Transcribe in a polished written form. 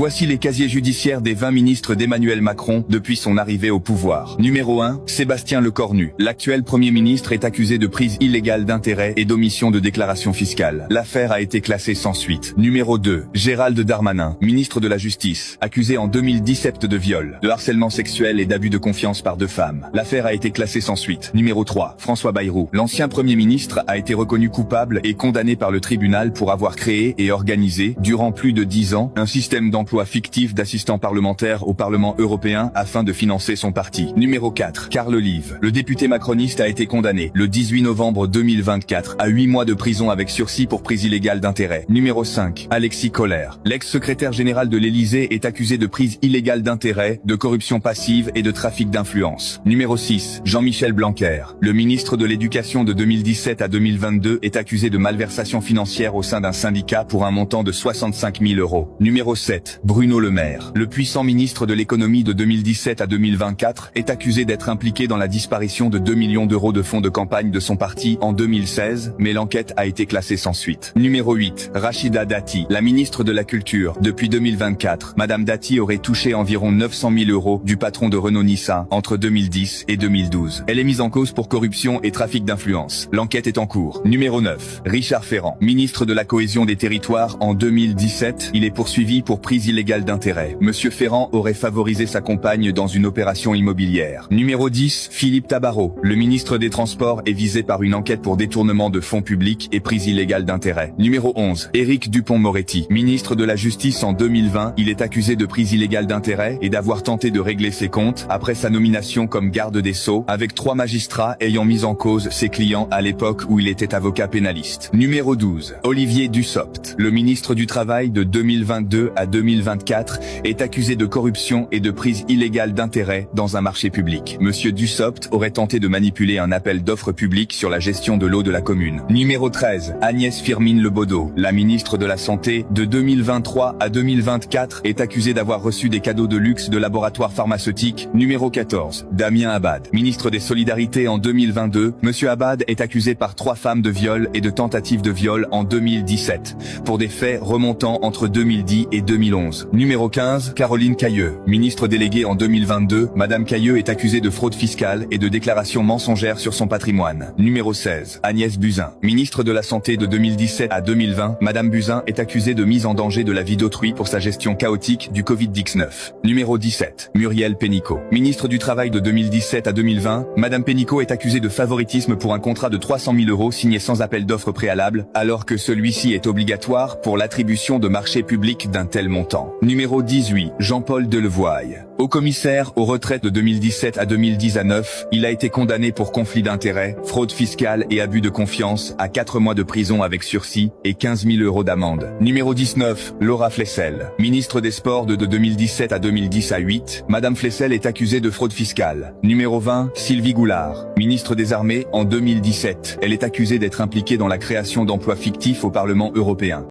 Voici les casiers judiciaires des 20 ministres d'Emmanuel Macron depuis son arrivée au pouvoir. Numéro 1, Sébastien Lecornu. L'actuel Premier ministre est accusé de prise illégale d'intérêts et d'omission de déclaration fiscale. L'affaire a été classée sans suite. Numéro 2, Gérald Darmanin, ministre de la Justice, accusé en 2017 de viol, de harcèlement sexuel et d'abus de confiance par 2 femmes. L'affaire a été classée sans suite. Numéro 3, François Bayrou. L'ancien Premier ministre a été reconnu coupable et condamné par le tribunal pour avoir créé et organisé, durant plus de 10 ans, un système d'emploi fictif d'assistant parlementaire au Parlement européen afin de financer son parti. Numéro 4, Carl Olive. Le député macroniste a été condamné le 18 novembre 2024 à 8 mois de prison avec sursis pour prise illégale d'intérêts. Numéro 5, Alexis Kohler. L'ex-secrétaire général de l'Élysée est accusé de prise illégale d'intérêts, de corruption passive et de trafic d'influence. Numéro 6, Jean-Michel Blanquer. Le ministre de l'Éducation de 2017 à 2022 est accusé de malversation financière au sein d'un syndicat pour un montant de 65 000 €. Numéro 7, Bruno Le Maire. Le puissant ministre de l'économie de 2017 à 2024 est accusé d'être impliqué dans la disparition de 2 millions d'euros de fonds de campagne de son parti en 2016, mais l'enquête a été classée sans suite. Numéro 8, Rachida Dati. La ministre de la Culture. Depuis 2024, Madame Dati aurait touché environ 900 000 € du patron de Renault-Nissan entre 2010 et 2012. Elle est mise en cause pour corruption et trafic d'influence. L'enquête est en cours. Numéro 9, Richard Ferrand. Ministre de la Cohésion des Territoires en 2017, il est poursuivi pour prise illégale d'intérêt. Monsieur Ferrand aurait favorisé sa compagne dans une opération immobilière. Numéro 10, Philippe Tabarot. Le ministre des Transports est visé par une enquête pour détournement de fonds publics et prise illégale d'intérêt. Numéro 11, Éric Dupond-Moretti. Ministre de la Justice en 2020, il est accusé de prise illégale d'intérêt et d'avoir tenté de régler ses comptes après sa nomination comme garde des Sceaux, avec 3 magistrats ayant mis en cause ses clients à l'époque où il était avocat pénaliste. Numéro 12, Olivier Dussopt. Le ministre du Travail de 2022 à 2024 est accusé de corruption et de prise illégale d'intérêts dans un marché public. Monsieur Dussopt aurait tenté de manipuler un appel d'offres public sur la gestion de l'eau de la commune. Numéro 13, Agnès Firmin Le Bodo. La ministre de la Santé de 2023 à 2024 est accusée d'avoir reçu des cadeaux de luxe de laboratoires pharmaceutiques. Numéro 14, Damien Abad. Ministre des Solidarités en 2022, Monsieur Abad est accusé par 3 femmes de viol et de tentative de viol en 2017, pour des faits remontant entre 2010 et 2011. Numéro 15, Caroline Cayeux. Ministre déléguée en 2022, Madame Cayeux est accusée de fraude fiscale et de déclarations mensongères sur son patrimoine. Numéro 16, Agnès Buzyn. Ministre de la Santé de 2017 à 2020, Madame Buzyn est accusée de mise en danger de la vie d'autrui pour sa gestion chaotique du Covid-19. Numéro 17, Muriel Pénicaud. Ministre du Travail de 2017 à 2020, Madame Pénicaud est accusée de favoritisme pour un contrat de 300 000 € signé sans appel d'offres préalable, alors que celui-ci est obligatoire pour l'attribution de marchés publics d'un tel montant. Numéro 18, Jean-Paul Delevoye. Haut commissaire aux retraites de 2017 à 2019, il a été condamné pour conflit d'intérêts, fraude fiscale et abus de confiance à 4 mois de prison avec sursis et 15 000 € d'amende. Numéro 19, Laura Flessel. Ministre des Sports de 2017 à 2018, Madame Flessel est accusée de fraude fiscale. Numéro 20, Sylvie Goulard. Ministre des Armées en 2017. Elle est accusée d'être impliquée dans la création d'emplois fictifs au Parlement européen.